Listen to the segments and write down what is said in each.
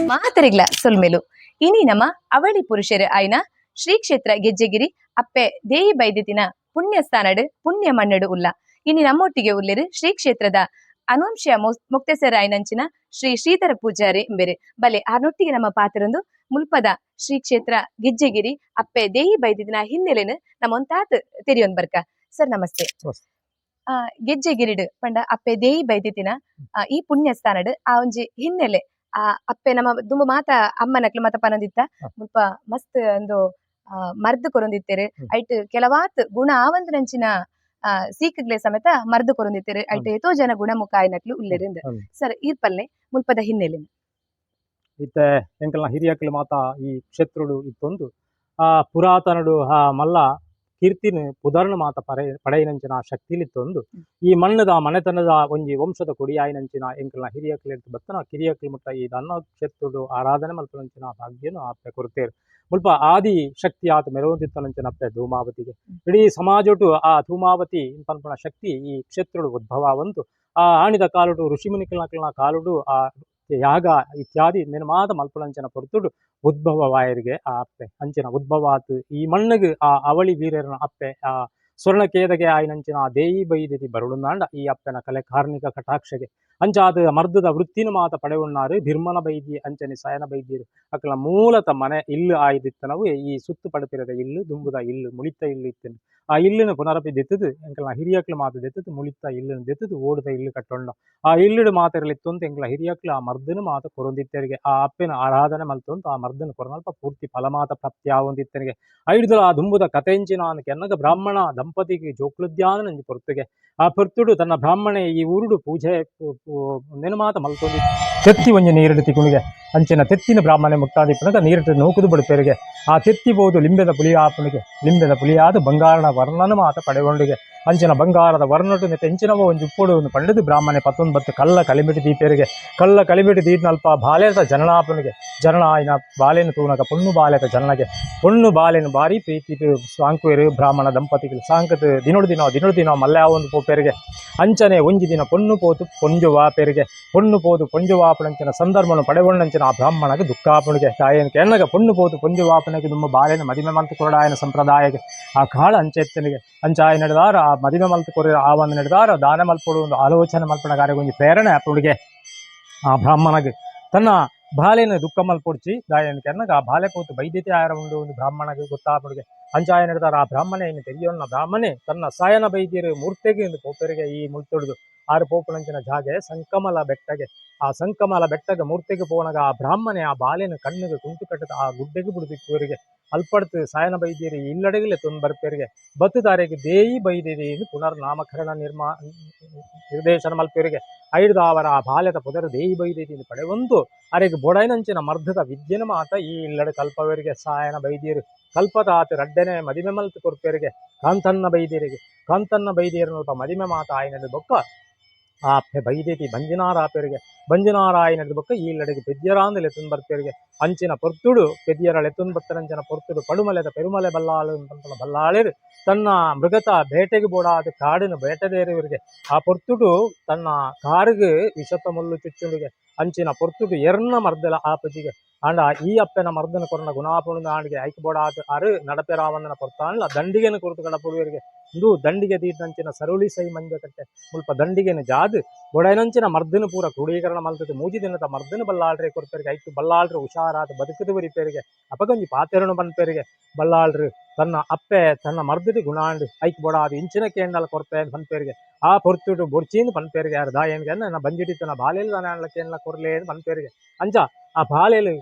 ಮಾತರಿಗ್ಲ ಸೊಲ್ಮೆಲು ಇನಿ ನಮ್ಮ ಅವಳಿ ಪುರುಷರು ಆಯ್ನ ಶ್ರೀ ಕ್ಷೇತ್ರ ಗೆಜ್ಜೆಗಿರಿ ಅಪ್ಪೆ ದೇಯಿ ಬೈದ್ಯತಿನ ಪುಣ್ಯ ಸ್ಥಾನಡ್ ಪುಣ್ಯ ಮಣ್ಣಡು ಉಲ್ಲ ಇನಿ ನಮ್ಮೊಟ್ಟಿಗೆ ಉಲ್ಲೆರು ಶ್ರೀ ಕ್ಷೇತ್ರದ ಅನುವಂಶೀಯ ಮುಕ್ತೇಸರ ಆಯ್ನಂಚಿನ ಶ್ರೀ ಶ್ರೀಧರ ಪೂಜಾರಿ ಎಂಬೆರು ಬಲೆ ಆರ್ನೊಟ್ಟಿಗೆ ನಮ್ಮ ಪಾತ್ರೊಂದು ಮುಲ್ಪದ ಶ್ರೀ ಕ್ಷೇತ್ರ ಗೆಜ್ಜೆಗಿರಿ ಅಪ್ಪೆ ದೇಯಿ ಬೈದ್ಯತಿನ ಹಿನ್ನೆಲೆನು ನಮ್ಮೊಂತಾತ್ ತೆರಿಯೊಂದ್ ಬರ್ಕ ಸರ್ ನಮಸ್ತೆ. ಗೆಜ್ಜೆಗಿರಿಡ್ ಪಂಡ ಅಪ್ಪೆ ದೇಯಿ ಬೈದ್ಯತಿನ ಈ ಪುಣ್ಯ ಸ್ಥಾನಡ್ ಆ ಒಂಜಿ ಹಿನ್ನೆಲೆ ಆ ಅಪ್ಪೆ ನಮ್ಮ ದುಂಬು ಮಾತ ಅಮ್ಮನಕ್ಲು ಮಾತ ಪನದಿತ್ತ ಮುಲ್ಪ ಮಸ್ತ್ ಒಂದು ಮರ್ದು ಕೊರೊಂದಿತ್ತೇರು ಐಟ್ ಕೆಲವಾತ್ ಗುಣ ಆವಂದ್ರಂಚಿನ ಸೀಕ್ಗ್ಲೆ ಸಮೇತ ಮರ್ದು ಕೊರೊಂದಿತ್ತೇರು ಐಟ್ ಎತೋ ಜನ ಗುಣಮುಖ ಆಯ್ನಕ್ಲು ಉಲ್ಲೆರಿಂದ ಸರ್ ಈರ್ಪಲ್ಲೆ ಮುಲ್ಪದ ಹಿನ್ನೆಲೆ ಇತ್ತೆ ಎಂಕಲ್ನ ಹಿರಿಯಕ್ಲು ಮಾತ ಈ ಕ್ಷೇತ್ರಡು ಇತ್ತೊಂದು ಪುರಾತನಡು ಮಲ್ಲ ಕೀರ್ತಿನ ಪುದರ್ನ ಮಾತ ಪಡೆಯಿನಂಚಿನ ಶಕ್ತಿಲಿತ್ತೊಂದು ಈ ಮಣ್ಣದ ಮನೆತನದ ಒಂಜಿ ವಂಶದ ಕೊಡಿಯಾಯಿನಂಚಿನ ಎಂಕಲ್ನ ಹಿರಿಯಕ್ಲು ಎಡ್ತು ಬತ್ತನ ಕಿರಿಯಕ್ಲು ಮುಟ್ಟ ಈ ದನ್ನ ಕ್ಷೇತ್ರಡು ಆರಾಧನೆ ಮಲ್ಪನಂಚಿನ ಭಾಗ್ಯನು ಅಪ್ಪೆ ಕೊರತೇರು ಮುಲ್ಪ ಆದಿ ಶಕ್ತಿ ಆತ ಮೆರವದಿತ್ತನಂಚಿನ ಅಪ್ಪೆ ಧೂಮಾವತಿಗೆ ಇಡೀ ಸಮಾಜಟು ಆ ಧೂಮಾವತಿ ಪನ್ಪನ ಶಕ್ತಿ ಈ ಕ್ಷೇತ್ರಡು ಉದ್ಭವ ಬಂತು ಆ ಆಣಿದ ಕಾಲುಡು ಋಷಿಮುನಿಕಲ್ನ ಕಾಲುಡು ಆ ಯಾಗ ಇತ್ಯಾದಿ ನಿರ್ಮಾದ ಮಲ್ಪನಂಚಿನ ಪೊರ್ತುಡು ಉದ್ಭವವಾಯರಿಗೆ ಆ ಅಪ್ಪೆ ಅಂಚಿನ ಉದ್ಭವಾತು ಈ ಮಣ್ಣಿಗೆ ಆ ಅವಳಿ ವೀರರನ ಅಪ್ಪೆ ಆ ಸ್ವರ್ಣಕೇದಗೆ ಆಯ್ನಂಚಿನ ದೇಯಿ ಬೈದಿತಿ ಬರುಳುನಾಂಡ ಈ ಅಪ್ಪೆನ ಕಲೆ ಕಾರ್ಮಿಕ ಕಟಾಕ್ಷಗೆ ಅಂಚಾದ ಮರ್ದದ ವೃತ್ತಿನ ಮಾತ ಪಡೆಯುಣ್ಣಾರು ಭಿರ್ಮನ ಬೈದಿ ಅಂಚನೆ ಸಯನ ಬೈದಿರು ಅಕ್ಕಲ ಮೂಲತ ಮನೆ ಇಲ್ಲು ಆಯ್ದಿತ್ತನವು ಈ ಸುತ್ತು ಪಡುತ್ತಿರದ ಇಲ್ಲು ದುಂಬುದ ಇಲ್ಲು ಮುಳಿತ ಇಲ್ಲು ಇತ್ತನು ಆ ಇಲ್ಲಿನ ಪುನರಪಿ ದೆತ್ತದು ಎಂಕಲ್ನ ಹಿರಿಯಕ್ಲು ಮಾತು ದೆತ್ತದು ಮುಳಿತ ಇಲ್ಲನ್ನು ದೆತ್ತದು ಓಡದ ಇಲ್ಲು ಕಟ್ಟೊಂಡ ಆ ಇಲ್ಲಿಡು ಮಾತಿರಲಿತ್ತು ಅಂತ ಎಂಕಲ ಹಿರಿಯಕ್ಲು ಆ ಮರ್ದನ ಮಾತ ಕೊರೊಂದಿತ್ತರಿಗೆ ಆ ಅಪ್ಪೆನ ಆರಾಧನೆ ಮಲ್ತೊಂತ ಆ ಮರ್ದನ ಕೊರನಲ್ಪ ಪೂರ್ತಿ ಫಲಮಾತ ಪ್ರಾಪ್ತಿ ಆವೊಂದಿತ್ತನಿಗೆ ಐಡ್ದಲ ಆ ದುಂಬುದ ಕಥೆಂಚಿನ ಕೆನ್ನಗ ಬ್ರಾಹ್ಮಣ ದಂಪತಿಗೆ ಜೋಕ್ಲುದ್ಯಾನ ನಂಜಿ ಪೊರ್ತುಗೆ ಆ ಪೊರ್ತುಡು ತನ್ನ ಬ್ರಾಹ್ಮಣೆ ಈ ಊರುಡು ಪೂಜೆ ನೆನಮಾತ ಮಲ್ತೊಂದಿ ತೆತ್ತಿ ಒಂಜಿ ನೀರಿಡು ತಿಗುಣಿಗೆ ಅಂಚಿನ ತೆತ್ತಿನ ಬ್ರಾಹ್ಮಣೆ ಮುಟ್ಟಾದಿಪ್ಪನಗ ನೀರಿಟ್ಟು ನೂಕುದು ಬಡುತ್ತೇರಿಗೆ ಆ ತೆತ್ತಿಬೋದು ಲಿಂಬೆದ ಪುಳಿಯಾಪನಿಗೆ ಲಿಂಬೆದ ಪುಳಿಯಾದ ಬಂಗಾರನ ವರ್ಣನ ಮಾತ ಪಡೆಗೊಂಡಿಗೆ ಅಂಚಿನ ಬಂಗಾರದ ವರ್ಣಟು ನೆತ್ತೆ ಎಂಚಿನವ ಒಂದು ಉಪ್ಪೊಡು ಒಂದು ಪಂಡಿದು ಬ್ರಾಹ್ಮಣೆ 19 ಕಲ್ಲ ಕಲಿಮಿಟಿ ದೀಪೇರಿಗೆ ಕಲ್ಲ ಕಲಿಮಿಟಿ ದೀಪನಲ್ಪ ಬಾಲೆದ ಜನನಾಪನಿಗೆ ಜನನ ಆಯ್ನ ಬಾಲೆನು ತೂನಗ ಪೊಣ್ಣು ಬಾಲೆದ ಜನನಗೆ ಪೊಣ್ಣು ಬಾಲೆನು ಬಾರಿ ಪ್ರೀತಿ ಸಾಂಕುವೆರು ಬ್ರಾಹ್ಮಣ ದಂಪತಿಗಳು ಸಾಂಕತ್ ದಿನೋಡು ದಿನ ಮಲ್ಯ ಒಂದು ಪೋಪೇರಿಗೆ ಅಂಚನೆ ಒಂಜಿ ದಿನ ಪೊಣ್ಣು ಪೋತು ಪೊಂಜುವಾ ಪೇರಿಗೆ ಪೊಣ್ಣು ಪೋದು ಪೊಂಜುವಾಪನಂಚಿನ ಸಂದರ್ಭನು ಪಡೆಗೊಂಡಂಚಿನ ಆ ಬ್ರಾಹ್ಮಣಗೆ ದುಃಖಾಪನಿಗೆ ತಾಯನಕ್ಕೆ ಎಣ್ಣಗ ಪೊಣ್ಣು ಪೋತು ಪೊಂಜುವಾಪನಿಗೆ ತುಂಬ ಬಾಲೆನ ಮದಿಮೆ ಮಲ್ತು ಕೊರಡಾಯನ ಸಂಪ್ರದಾಯಕ್ಕೆ ಆ ಕಾಳ ಅಂಚೆತ್ತನಿಗೆ ಅಂಚಾಯ ನಡೆದಾರ ಆ ಮದಿಮೆ ಮಲ್ತು ಕೊರ ಆ ಒಂದು ನಡೆದಾರ ದಾನ ಮಲ್ಪಡು ಒಂದು ಆಲೋಚನೆ ಮಲ್ಪನ ಕಾರ್ಯಗೊಂದು ಪ್ರೇರಣೆ ಅಪ್ಪುಡಿಗೆ ಆ ಬ್ರಾಹ್ಮಣಗೆ ತನ್ನ ಬಾಲೆನ ದುಃಖ ಮಲ್ಪೊಡ್ಚಿ ದಾಯನಕ್ಕೆ ಎನ್ನಗ ಆ ಬಾಲೆ ಪೋತು ಬೈದ್ಯತೆ ಆರ ಒಂದು ಬ್ರಾಹ್ಮಣಗೆ ಗೊತ್ತಾಪುಡಿಗೆ ಅಂಚಾಯ ನಡೆದಾರ ಆ ಬ್ರಾಹ್ಮಣೆ ಇನ್ನು ತೆರಿಯೋಣ ಬ್ರಾಹ್ಮಣೆ ತನ್ನ ಸಾಯನ ಬೈದ್ಯರು ಮೂರ್ತಿಗೆ ಒಂದು ಪೋಪರಿಗೆ ಈ ಮುಳ್ತೊಡ್ದು ಆರು ಪೋಪನಂಚಿನ ಜಾಗೆ ಸಂಕಮಲ ಬೆಟ್ಟಗೆ ಆ ಸಂಕಮಲ ಬೆಟ್ಟಗೆ ಮೂರ್ತಿಗೆ ಪೋಣಗ ಆ ಬ್ರಾಹ್ಮಣೆ ಆ ಬಾಲೆನ ಕಣ್ಣಿಗೆ ಕುಂಟು ಕಟ್ಟದ ಆ ಗುಡ್ಡೆಗೆ ಬಿಡುದಿಕ್ಕುವರಿಗೆ ಅಲ್ಪಡ್ತು ಸಾಯನ ಬೈದ್ಯರು ಇಲ್ಲಡೆಗಲೆ ತೊಂದು ಬರ್ಪೇರಿಗೆ ಬತ್ತುದಾರಿಗೆ ದೇಯಿ ಬೈದೇರಿ ಪುನರ್ ನಾಮಕರಣ ನಿರ್ದೇಶನ ಮಲ್ಪೇರಿಗೆ ಐಡ್ದ ಅವರ ಆ ಬಾಲ್ಯದ ಪೊದರ ದೇಯಿ ಬೈದೇರಿ ಪಡೆವಂತು ಅರೆಗೆ ಬೊಡೈನಂಚಿನ ಮರ್ಧದ ವಿದ್ಯೆನ ಮಾತ ಈ ಇಲ್ಲಡೆ ಕಲ್ಪವರಿಗೆ ಸಾಯನ ಬೈದ್ಯರು ಕಲ್ಪದ ಆತ ರಡ್ಡನೆ ಮದಿಮೆ ಮಲ್ತು ಕೊರ್ಪೇರಿಗೆ ಕಾಂತನ್ನ ಬೈದೇರನಲ್ಪ ಮದಿಮೆ ಮಾತ ಆಯ್ನದ ಬೊಕ್ಕ ಆ ಬೈದೇತಿ ಬಂಜನಾರಾಯಣದ ಬೊಕ್ಕ ಈ ಇಲ್ಲಡೆಗೆ ಪೆದ್ಯರಾಂದಲೆ ಎತ್ತುನ್ ಬರ್ಪೇರಿಗೆ ಅಂಚಿನ ಪೊರ್ತುಡು ಪೆದ್ಯರಳ ಎತ್ತುನ್ ಬತ್ತರಂಚಿನ ಪೊರ್ತುಡು ಪಡುಮಲೆದ ಪೆರುಮಲೆ ಬಲ್ಲಾಳು ಅಂತ ಬಲ್ಲಾಳಿರು ತನ್ನ ಮೃಗತ ಬೇಟೆಗೆ ಬೋಡಾದ ಕಾಡಿನ ಬೇಟೆದೇರುವರಿಗೆ ಆ ಪೊರ್ತುಡು ತನ್ನ ಕಾರಿಗೆ ವಿಷತ ಮುಳ್ಳು ಚುಚ್ಚುಂಡಿಗೆ ಅಂಚಿನ ಪೊರ್ತುಡು ಎರ್ನ ಮರ್ದಲ ಆಪಜಿಗೆ ಅಂಡ ಈ ಅಪ್ಪೆನ ಮರ್ದನ ಕೊರನ ಗುಣಾಪುಣ ಆಣಿಗೆ ಐಕ್ ಬೋಡಾದ ಅರು ನಡಪೆರಾವಣ್ಣನ ಪೊರ್ತಾನ್ಲ ದಂಡಿಗೆನ ಕುರಿತು ಕಡಪುಡುವರಿಗೆ ಇಂದು ದಂಡಿಗೆ ತೀರ್ನಂಚಿನ ಸರುಳಿ ಸೈ ಮಂಜ ಕಟ್ಟೆ ಮುಲ್ಪ ದಂಡಿಗೆನ ಜಾದು ಬೊಡೈನಂಚಿನ ಮರ್ದನ ಪೂರ ಕ್ರೋಢೀಕರಣ ಮಲ್ತದೆ ಮೂಜಿ ದಿನದ ಮರ್ದನ ಬಲ್ಲಾಳ್ರೆ ಕೊರ್ಪೇರಿಗೆ ಐತು ಬಲ್ಲಾಳ್ರು ಹುಷಾರಾದ ಬದುಕದು ಬರಿಪೇರಿಗೆ ಅಪಗಂಜಿ ಪಾತೆರನು ಬನ್ಪೇರಿಗೆ ಬಲ್ಲಾಳ್ರು ತನ್ನ ಅಪ್ಪೆ ತನ್ನ ಮರ್ದಡಿ ಗುಣಾಂಡು ಐಕ್ ಬೋಡಾದ ಇಂಚಿನ ಕೇಂಡಲ ಕೊರ್ಪೆ ಬನ್ಪೇರಿಗೆ ಆ ಪೊರ್ತುಡು ಬೊಡ್ಚೀನು ಪನ್ಪೇರಿಗೆ ಯಾರು ದಾಯನ್ಗೆ ನನ್ನ ಬಂಜಿಡಿತನ ಬಾಲೆಲ್ಲ ನಾಣ್ಲ ಕೇಂದ್ರ ಕೊರ್ಲೆ ಬನ್ಪೇರಿಗೆ ಅಂಚ ಆ ಬಾಲೆಲು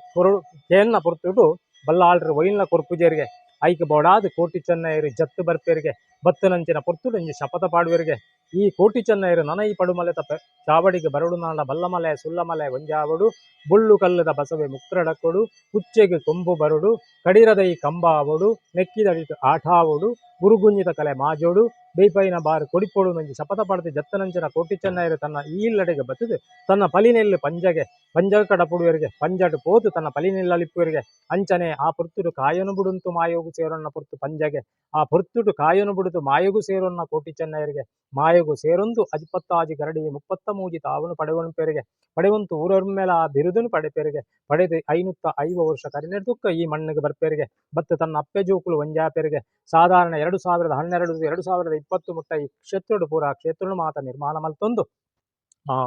ಕೇನ್ನ ಪೊರ್ತುಡು ಬಲ್ಲಾಳ್ರು ಒಯ್ನ ಕೊರ್ಪುಜೇರಿಗೆ ಐಕ್ ಬೋಡಾದ ಕೋಟಿ ಚೆನ್ನೈರು ಜತ್ತು ಬರ್ಪೇರಿಗೆ ಬತ್ತನಂಚಿನ ಪೊರ್ತುಡು ಇಂಜಿ ಶಪಥ ಪಾಡುವರಿಗೆ ಈ ಕೋಟಿ ಚೆನ್ನೈರು ನನೈ ಪಡುಮಲೆ ತಪ್ಪೆ ಚಾವಡಿಗೆ ಬರಡು ನಾಳ ಬಲ್ಲಮಲೆ ಸುಲ್ಲಮಲೆ ಒಂಜಾವಡು ಬುಳ್ಳು ಕಲ್ಲದ ಬಸವೆ ಮುಕ್ರಡಕೊಡು ಕುಚ್ಚೆಗೆ ಕೊಂಬು ಬರುಡು ಕಡಿರದೈ ಕಂಬಾವಡು ನೆಕ್ಕಿದಡಿತು ಆಠಾವಡು ಗುರುಗುಂಜಿತ ಕಲೆ ಮಾಜೋಡು ಬೇಯ್ಪೈನ ಬಾರು ಕೊಡಿಪೋಡು ಮಂಜಿ ಶಪಥ ಪಡೆದು ಜತ್ತನಂಚಿನ ಕೋಟಿ ಚೆನ್ನೈರು ತನ್ನ ಈಲ್ಲಡೆಗೆ ಬತ್ತದು ತನ್ನ ಪಲಿನೆಲ್ಲು ಪಂಜ ಕಡಪುಡುವರಿಗೆ ಪಂಜಡು ಪೋತು ತನ್ನ ಪಲಿನೆಲ್ಲಲಿಪ್ಪುವರಿಗೆ ಅಂಚನೆ ಆ ಪುರ್ತುಡು ಕಾಯನು ಬಿಡುಂತು ಮಾಯೋಗು ಸೇರೊನ್ನ ಪುರ್ತು ಪಂಜಗೆ ಆ ಪುರ್ತುಡು ಕಾಯನು ಬಿಡುತು ಮಾಯೋಗು ಸೇರೊನ್ನ ಕೋಟಿ ಚೆನ್ನೈರಿಗೆ ಮಾಯೋಗು ಸೇರೊಂದು ಅಜಿಪತ್ತಾಜಿ ಗರಡಿ 33 ತಾವನು ಪಡೆವಣಪೇರಿಗೆ ಪಡೆವಂತು ಊರೊರ್ಮೆಲ ಆ ಬಿರುದುನು ಪಡೆಪೇರಿಗೆ ಪಡೆದು 505 ವರ್ಷ ಕರಿನೆಡ್ದುಕ್ಕ ಈ ಮಣ್ಣಿಗೆ ಬರ್ಪೇರಿಗೆ ಬತ್ತು ತನ್ನ ಅಪ್ಪೆ ಜೋಕುಲು ಒಂಜಾಪೇರಿಗೆ ಸಾಧಾರಣ 2012 2020 ಮುಟ್ಟ ಈ ಕ್ಷೇತ್ರುಡು ಪೂರ ಕ್ಷೇತ್ರನು ಮಾತ ನಿರ್ಮಾಣ ಮಲ್ತೊಂದು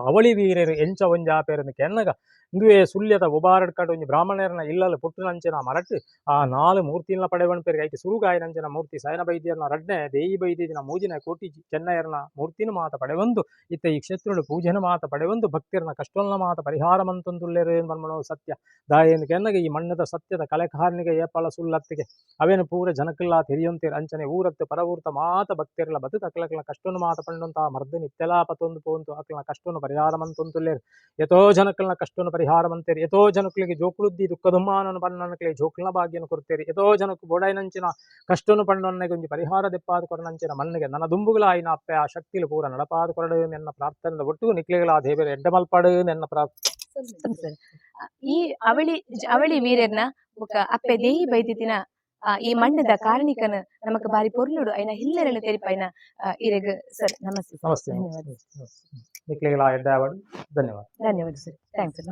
ಅವಳಿ ವೀರರು ಎಂಚ ಒಂಜಾಪೇರನ್ನು ಕೆನ್ನಗ ಇಂದುವೆ ಸುಳ್ಯದ ಉಬಾರಡ್ ಕಡು ಒಂಜಿ ಬ್ರಾಹ್ಮಣರನ್ನ ಇಲ್ಲಲು ಪುಟ್ಟುನಂಚಿನ ಮರಟ್ಟು ಆ 4 ಮೂರ್ತಿನ ಪಡೆವಣಪೇರಿಗೆ ಐಕೆ ಸುರುಗಾಯಿನಂಚಿನ ಮೂರ್ತಿ ಸಯನ ಬೈದ್ಯರ್ನ ರಡ್ನೆ ದೇಯಿ ಬೈದ್ಯದಿನ ಮೂಜಿನ ಕೋಟಿ ಚೆನ್ನಯ್ಯರ್ನ ಮೂರ್ತಿನ ಮಾತ ಪಡೆವೊಂದು ಇತ್ತ ಈ ಕ್ಷೇತ್ರುಡು ಪೂಜೆನ ಮಾತ ಪಡೆವೊಂದು ಭಕ್ತಿರ್ನ ಕಷ್ಟೊಲ್ನ ಮಾತ ಪರಿಹಾರ ಮಂತೊಂದುಲ್ಲೆರು ಮನ್ಮನೋ ಸತ್ಯ ದಾಯೇನು ಕೆನ್ನಗ ಈ ಮಣ್ಣದ ಸತ್ಯದ ಕಲೆಕಾರನಿಗೆ ಏಪಳ ಸುಳ್ಳತ್ತಿಗೆ ಅವೇನು ಪೂರ ಜನಕ್ಕೆಲ್ಲ ತೆರಿಯೊಂತೀರ್ ಅಂಚನೆ ಊರತ್ತು ಪರವೂರ್ತ ಮಾತ ಭಕ್ತಿರ್ಲ ಬತ್ತು ಅಕ್ಲಕ್ಲ ಕಷ್ಟನು ಮಾತ ಪಂಡೊಂತ ಮರ್ದನಿ ಇತ್ತೆಲಾಪತೊಂದು ಪೋಂತು ಅಕ್ಲನ ಕಷ್ಟನು ಪರಿಹಾರ ಮಂತೊಂದುಲ್ಲೇರು ಎತೋ ಜನಕ್ಲನ ಕಷ್ಟನು ಪರಿಹಾರ ಮಂತೇರಿ ಎತೋ ಜನಕ್ಲಿಗೆ ಜೋಕುಳುದ್ದಿ ದುಃಖ ದುಮ್ಮಾನನು ಪಣ್ಣನಕ್ಲೆ ಜೋಕುಲ್ನ ಭಾಗ್ಯನು ಕೊಡ್ತೇರಿ ಎತೋ ಜನಕ್ಕೆ ಬೋಡೈನಂಚಿನ ಕಷ್ಟನು ಪಣ್ಣೊನ್ನೆಗೆ ಒಂಜಿ ಪರಿಹಾರ ದೆಪ್ಪಾದ ಕೊರನಂಚಿನ ಮಣ್ಣಿಗೆ ನನ್ನ ದುಂಬುಗಳ ಆಯ್ನ ಅಪ್ಪೆ ಆ ಶಕ್ತಿಲು ಪೂರ ನಡಪಾದ ಕೊರಡು ಎನ್ನ ಪ್ರಾರ್ಥನೆದ ಒಟ್ಟು ನಿಕ್ಲೆಗಳ ಆ ದೇವರ ಎಡ್ಡ ಮಲ್ಪಾಡು ಎನ್ನ ಪ್ರಾರ್ಥನೆ ಈ ಅವಳಿ ವೀರರ್ನ ಬೊಕ ಅಪ್ಪೆ ದೇಯಿ ಬೈದಿತ್ತಿನ ಈ ಮಣ್ಣದ ಕಾರಣಿಕನ ನಮಕ್ ಬಾರಿ ಪೊರ್ಲುಡು ಐನ ಹಿಲ್ಲೆರಳು ತೆರಿಪೈನ ಇರೆಗ್ ಸರ್ ನಮಸ್ತೆ ನಮಸ್ತೆ ಧನ್ಯವಾದ ನಿಕ್ಲೆಗಳ ಎಡ್ಡ ಧನ್ಯವಾದ ಧನ್ಯವಾದ ಸರ್ ಥ್ಯಾಂಕ್ಸ್ ಸರ್